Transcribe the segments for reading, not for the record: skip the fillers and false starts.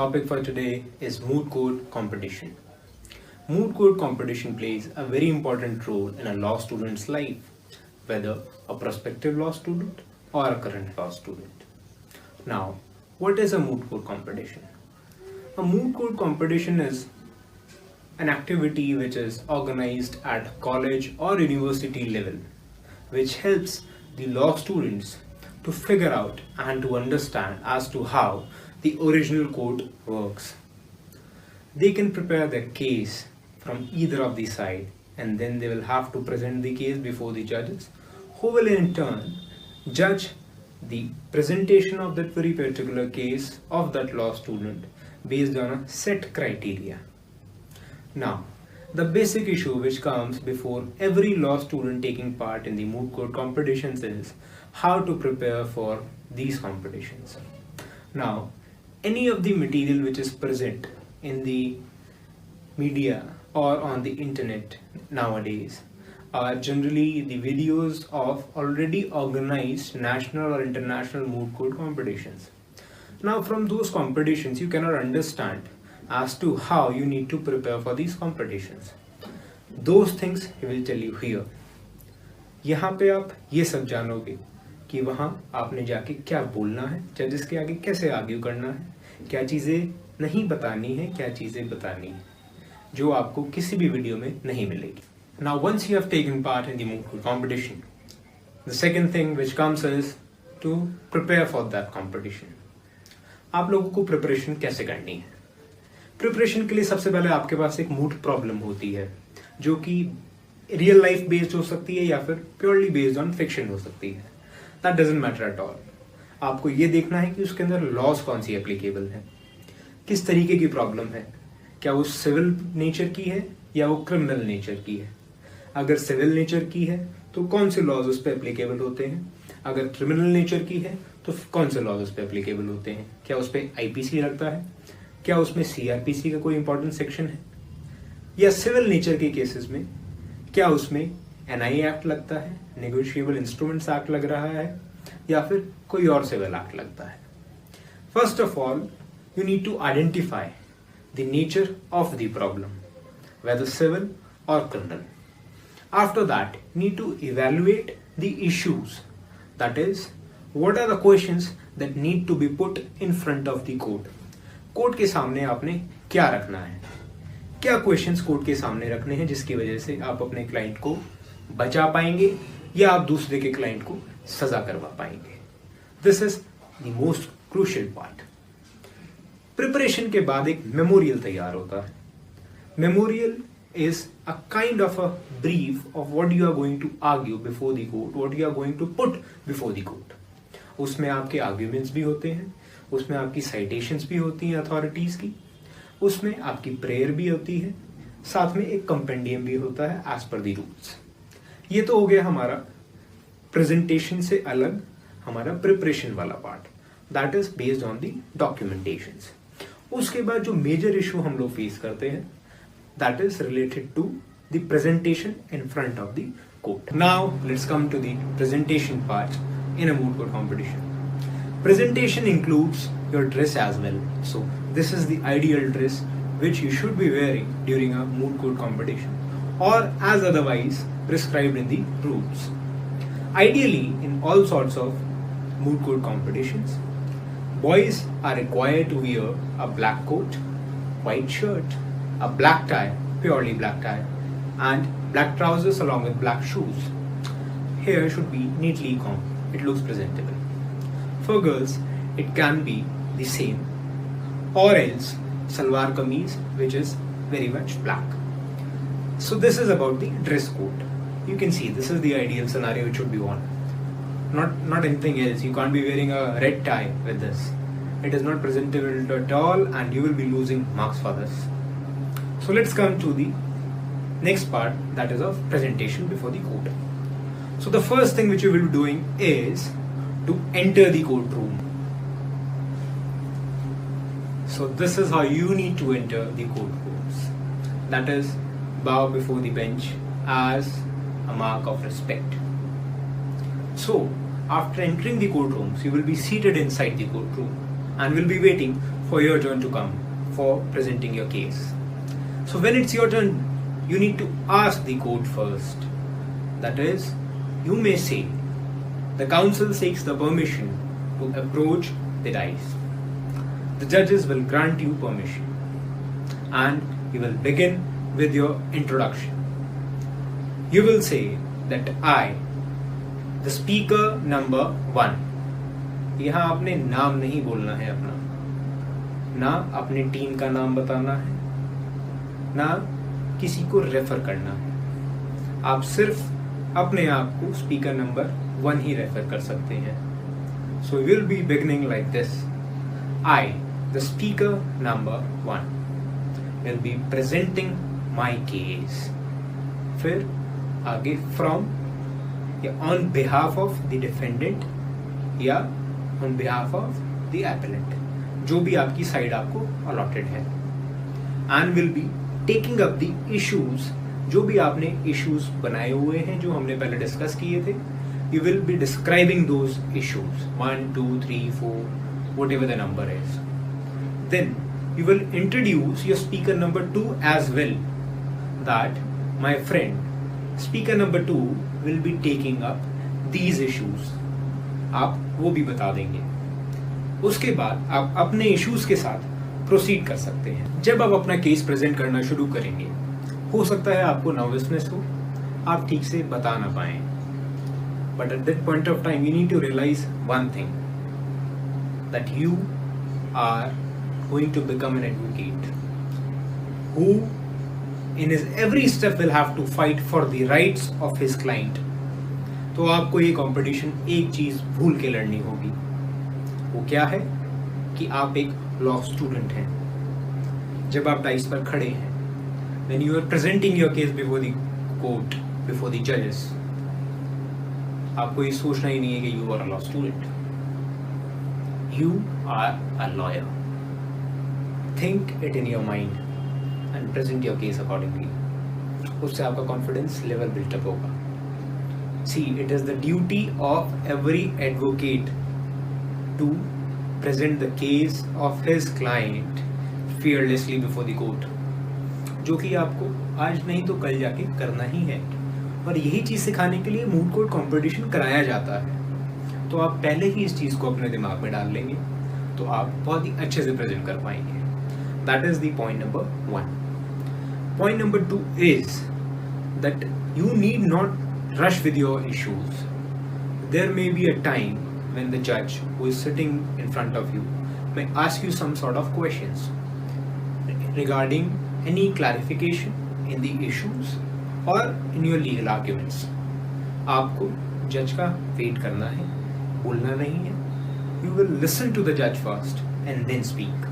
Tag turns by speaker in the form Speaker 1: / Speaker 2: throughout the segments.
Speaker 1: topic for today is moot court competition. Moot court competition plays a very important role in a law student's life, whether a prospective law student or a current law student. Now, what is a moot court competition? A moot court competition is an activity which is organized at college or university level, which helps the law students to figure out and to understand as to how the original court works. They can prepare their case from either of the side, and then they will have to present the case before the judges, who will in turn judge the presentation of that very particular case of that law student based on a set criteria. Now, the basic issue which comes before every law student taking part in the moot court competitions is how to prepare for these competitions. Now, any of the material which is present in the media or on the internet nowadays are generally the videos of already organized national or international moot court competitions. Now, from those competitions you cannot understand as to how you need to prepare for these competitions. Those things he will tell you here. यहाँ पे आप ये सब जानोगे कि वहाँ आपने जाके क्या बोलना है, जजेस के आगे कैसे आर्ग्यू करना है, क्या चीज़ें नहीं बतानी है, क्या चीज़ें बतानी है, जो आपको किसी भी वीडियो में नहीं मिलेगी. Now once you have taken part in the moot court competition, the second thing which comes is to prepare for that competition. आप लोगों को प्रिपरेशन कैसे करनी है? प्रिपरेशन के लिए सबसे पहले आपके पास एक मूड प्रॉब्लम होती है, जो कि रियल लाइफ बेस्ड हो सकती है या फिर प्योरली बेस्ड ऑन फिक्शन हो सकती है. That doesn't matter at all. आपको ये देखना है कि उसके अंदर लॉज कौन सी एप्लीकेबल है, किस तरीके की प्रॉब्लम है, क्या वो सिविल नेचर की है या वो क्रिमिनल नेचर की है. अगर सिविल नेचर की है तो कौन से लॉज उस पर एप्लीकेबल होते हैं, अगर क्रिमिनल नेचर की है तो कौन से लॉज उस पर एप्लीकेबल होते हैं, क्या उस पर आईपीसी लगता है, क्या उसमें सीआरपीसी का कोई इंपॉर्टेंट सेक्शन है, या सिविल नेचर के केसेस में क्या उसमें एनआई एक्ट लगता है, नेगोशिएबल इंस्ट्रूमेंट्स एक्ट लग रहा है, या फिर कोई और सिविल एक्ट लगता है. First of all you need to identify the nature of the problem, whether civil और criminal. After that, you need to evaluate the issues. That is, what are the questions that need to be put in front of the court. Court के सामने आपने क्या रखना है, क्या questions court के सामने रखने हैं जिसकी वजह से आप अपने क्लाइंट को बचा पाएंगे या आप दूसरे के क्लाइंट को सजा करवा पाएंगे. This is the most crucial part. Preparation के बाद एक मेमोरियल तैयार होता है. Memorial is a kind of a brief of what you are going to argue before the court, what you are going to put before the court. उसमें आपके arguments भी होते हैं, उसमें आपकी साइटेशंस भी होती हैं अथॉरिटीज की, उसमें आपकी प्रेयर भी होती है, साथ में एक कंपेंडियम भी होता है एज पर द रूल्स. ये तो हो गया हमारा प्रेजेंटेशन से अलग हमारा प्रिपरेशन वाला part, that is based on the documentations. उसके बाद जो मेजर इशू हम लोग फेस करते हैं, that is related to the presentation in front of the court. Now let's come to the presentation part in a moot court competition. Presentation includes your dress as well. So this is the ideal dress which you should be wearing during a moot court competition, or as otherwise prescribed in the rules. Ideally, in all sorts of moot court competitions, boys are required to wear a black coat, white shirt, a black tie, purely black tie, and black trousers along with black shoes. Hair should be neatly combed. It looks presentable. For girls, it can be the same, or else salwar kameez, which is very much black. So this is about the dress code. You can see this is the ideal scenario which should be worn. Not anything else. You can't be wearing a red tie with this. It is not presentable at all, and you will be losing marks for this. So let's come to the next part, that is of presentation before the court. So the first thing which you will be doing is to enter the courtroom. So this is how you need to enter the courtrooms. That is, bow before the bench as a mark of respect. So after entering the courtrooms, you will be seated inside the courtroom and will be waiting for your turn to come for presenting your case. So when it's your turn, you need to ask the court first. That is, you may say, the counsel seeks the permission to approach the dais. The judges will grant you permission and you will begin with your introduction. You will say that I, the speaker number 1. यहाँ आपने नाम नहीं बोलना है अपना, ना अपनी team का नाम बताना है, ना किसी को रेफर करना है. आप सिर्फ अपने आप को स्पीकर नंबर 1 ही रेफर कर सकते हैं. So we will be beginning like this. I, the speaker number 1, will be presenting my case. फिर आगे from या on behalf of the defendant या on behalf of the appellant, जो भी आपकी साइड आपको allotted है, and will be taking up the issues, जो भी आपने issues बनाए हुए हैं जो हमने पहले डिस्कस किए थे. You will be describing those issues 1, 2, 3, 4, whatever the number is. Then you will introduce your speaker number 2 as well, that my friend, speaker number 2 will be taking up these issues. आप वो भी बता देंगे. उसके बाद आप अपने इश्यूज के साथ प्रोसीड कर सकते हैं. जब आप अपना केस प्रेजेंट करना शुरू करेंगे, हो सकता है आपको नर्वसनेस हो, आप ठीक से बता ना पाए. But at that point of time, you need to realize one thing, that you are going to become an advocate who in his every step will have to fight for the rights of his client. तो आपको ये competition एक चीज भूल के लड़नी होगी. वो क्या है कि आप एक लॉ स्टूडेंट हैं. जब आप डाइस पर खड़े हैं, when you are presenting your case before the court, before the judges, आपको ये सोचना ही नहीं है कि you are a law student. You are a lawyer. Think it in your mind and present your case accordingly. उससे आपका confidence level built up होगा. See, it is the duty of every advocate to present the case of his client fearlessly before the court. जो कि आपको आज नहीं तो कल जाके करना ही है. और यही चीज़ सिखाने के लिए मूड कोर्ट कंपटीशन कराया जाता है. तो आप पहले ही इस चीज़ को अपने दिमाग में डाल लेंगे तो आप बहुत ही अच्छे से प्रेजेंट कर पाएंगे. That is the point number 1. Point number 2 is that you need not rush with your issues. There may be a time when the judge who is sitting in front of you may ask you some sort of questions regarding any clarification in the issues or in your legal arguments. आपको जज का wait करना है, बोलना नहीं है. You will listen to the judge first and then speak.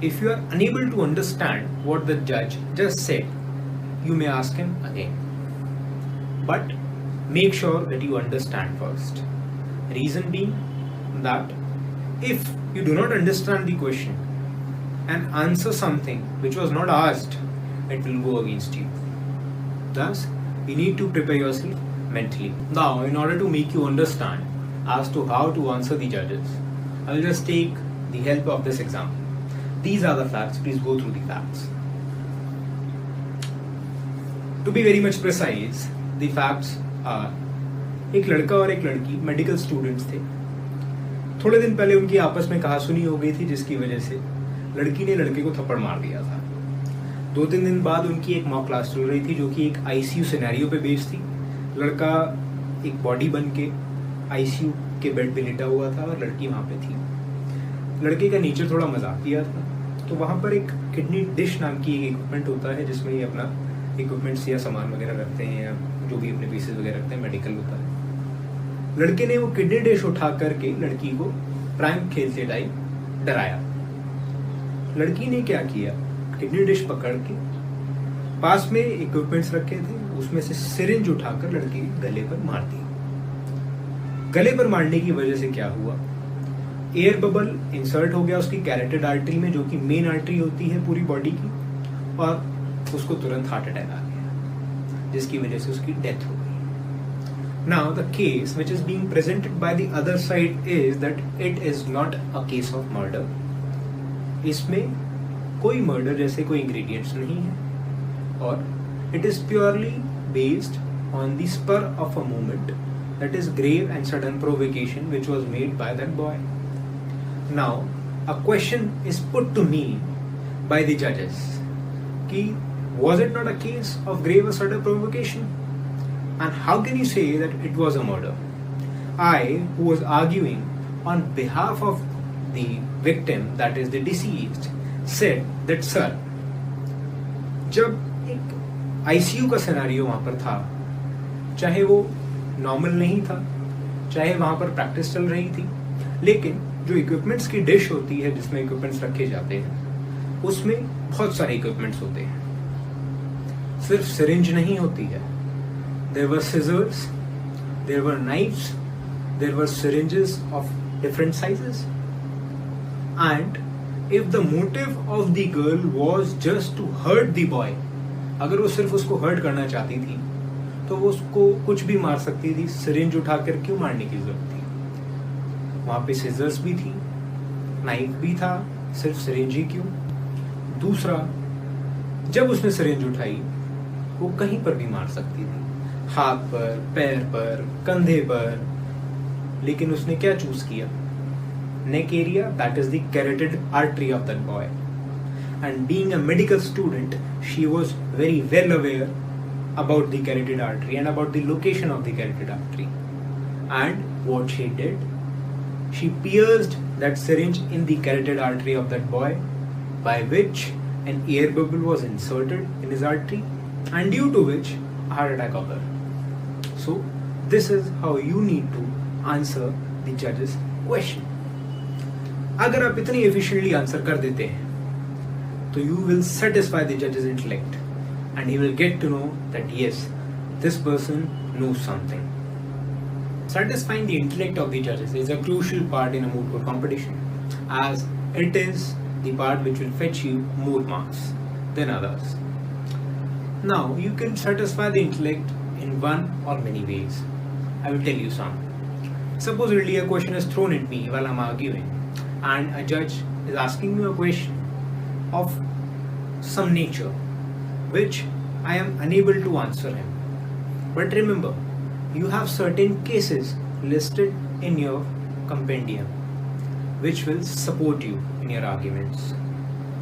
Speaker 1: If you are unable to understand what the judge just said, you may ask him again. But make sure that you understand first. Reason being that if you do not understand the question and answer something which was not asked, it will go against you. Thus, you need to prepare yourself mentally. Now, in order to make you understand as to how to answer the judges, I will just take the help of this example. These are the facts. Please go through the facts. To be very much precise, the facts are, एक लड़का और एक लड़की medical students थे. थोड़े दिन पहले उनकी आपस में कहासुनी हो गई थी जिसकी वजह से लड़की ने लड़के को थप्पड़ मार दिया था. 2-3 दिन बाद उनकी एक मॉक क्लास चल रही थी जो कि एक आईसीयू सिनेरियो पे बेस्ड थी. लड़का एक बॉडी बन के आईसीयू के बेड पे लेटा हुआ था और लड़की वहाँ पे थी. लड़के का नेचर थोड़ा मजाकिया था, तो वहाँ पर एक किडनी डिश नाम की एक इक्विपमेंट होता है जिसमें ये अपना इक्विपमेंट्स या सामान वगैरह रखते हैं या जो भी अपने पीसेस वगैरह रखते हैं, मेडिकल होता है. लड़के ने वो किडनी डिश उठा करके लड़की को प्रैंक खेलते टाइम डराया. लड़की ने क्या किया, किडनी डिश पकड़ के पास में इक्विपमेंट्स रखे थे उसमें से सिरिंज उठाकर लड़के के गले पर मार दी. गले पर मारने की वजह से क्या हुआ, एयर बबल इंसर्ट हो गया उसकी कैरोटिड आर्टरी में जो कि मेन आर्टरी होती है पूरी बॉडी की, और उसको तुरंत हार्ट अटैक आ गया जिसकी वजह से उसकी डेथ हो गई. Now the case which is being presented by the other side is that it is not a case of murder. इसमें कोई मर्डर जैसे कोई इंग्रेडिएंट्स नहीं है और it is purely based on the spur of a moment, that is grave and sudden provocation which was made by that boy. Now, a question is put to me by the judges कि was it not a case of grave or sudden provocation? And how can you say that it was a murder? I, who was arguing on behalf of the victim, that is the deceased, said that sir, जब एक ICU का scenario वहां पर था, चाहे वो normal नहीं था, चाहे वहां पर प्रैक्टिस चल रही थी, लेकिन जो इक्विपमेंट्स की डिश होती है जिसमें इक्विपमेंट्स रखे जाते हैं उसमें बहुत सारे इक्विपमेंट्स होते हैं, सिर्फ सिरिंज नहीं होती है. There were scissors, there were knives, there were syringes of different sizes, and if the motive of the girl was just to hurt the boy, अगर वो सिर्फ उसको हर्ट करना चाहती थी तो वो उसको कुछ भी मार सकती थी. सिरिंज उठाकर क्यों मारने की जरूरत थी? वहां पे सिजर्स भी थी, नाइफ भी था, सिर्फ सिरिंज ही क्यों? दूसरा, जब उसने सिरिंज उठाई वो कहीं पर भी मार सकती थी, हाथ पर, पैर पर, कंधे पर, लेकिन उसने क्या चूज किया? Neck area, that is the carotid artery of that boy. And being a medical student, she was very well aware about the carotid artery and about the location of the carotid artery. And what she did, she pierced that syringe in the carotid artery of that boy, by which an air bubble was inserted in his artery, and due to which a heart attack occurred. So this is how you need to answer the judge's question. अगर आप इतनी efficiently answer कर देते हैं so you will satisfy the judge's intellect and he will get to know that yes, this person knows something. Satisfying the intellect of the judges is a crucial part in a moot court competition, as it is the part which will fetch you more marks than others. Now you can satisfy the intellect in one or many ways. I will tell you some. Supposedly a question is thrown at me while I'm arguing and a judge is asking me a question of some nature which I am unable to answer him. But remember, you have certain cases listed in your compendium which will support you in your arguments,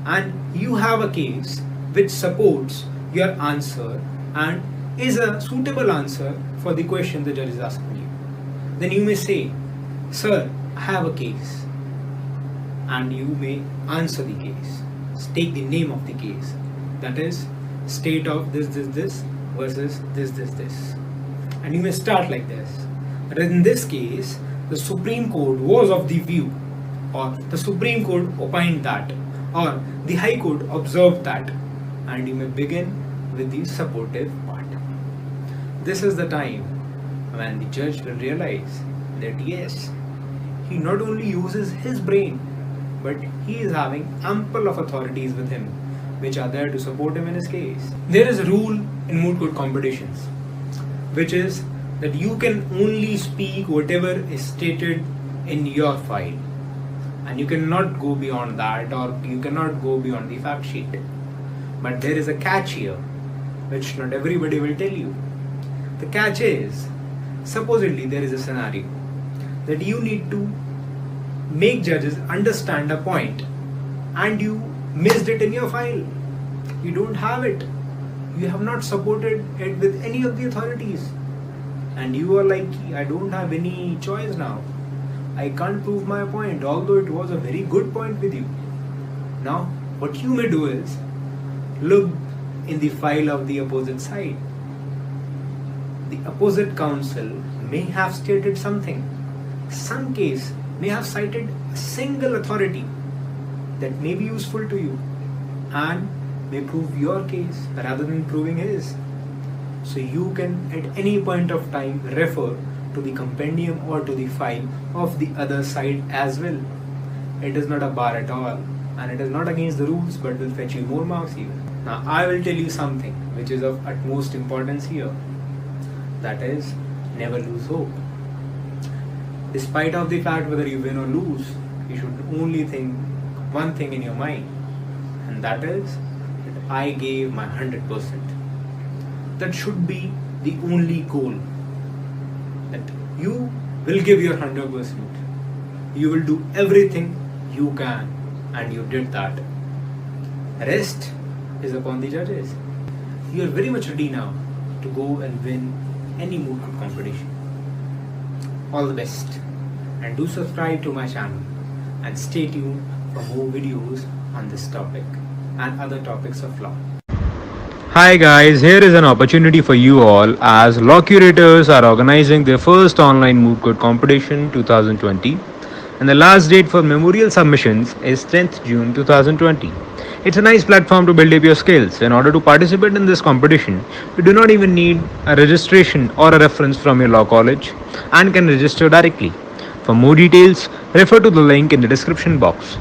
Speaker 1: and you have a case which supports your answer and is a suitable answer for the question the judge is asking you. Then you may say, sir, I have a case, and you may answer the case. Take the name of the case, that is state of this versus this, and you may start like this. But in this case, the Supreme Court was of the view, or the Supreme Court opined that, or the High Court observed that, and you may begin with the supportive part. This is the time when the judge will realize that yes, he not only uses his brain, but he is having ample of authorities with him which are there to support him in his case. There is a rule in moot court competitions which is that you can only speak whatever is stated in your file, and you cannot go beyond that, or you cannot go beyond the fact sheet. But there is a catch here which not everybody will tell you. The catch is, supposedly there is a scenario that you need to make judges understand a point and you missed it in your file. You don't have it. You have not supported it with any of the authorities. And you are like, I don't have any choice now. I can't prove my point, although it was a very good point with you. Now, what you may do is look in the file of the opposite side. The opposite counsel may have stated something. Some case may have cited a single authority that may be useful to you and may prove your case rather than proving his. So you can at any point of time refer to the compendium or to the file of the other side as well. It is not a bar at all, and it is not against the rules, but will fetch you more marks even. Now I will tell you something which is of utmost importance here. That is, never lose hope. Despite of the fact whether you win or lose, you should only think one thing in your mind, and that is that I gave my 100%. That should be the only goal. That you will give your 100%. You will do everything you can, and you did that. Rest is upon the judges. You are very much ready now to go and win any mood court competition. All the best, and do subscribe to my channel and stay tuned for more videos on this topic and other topics of law.
Speaker 2: Hi guys, here is an opportunity for you all as law curators are organizing their first online moot court competition 2020, and the last date for memorial submissions is 10th June 2020. It's a nice platform to build up your skills. In order to participate in this competition, you do not even need a registration or a reference from your law college and can register directly. For more details, refer to the link in the description box.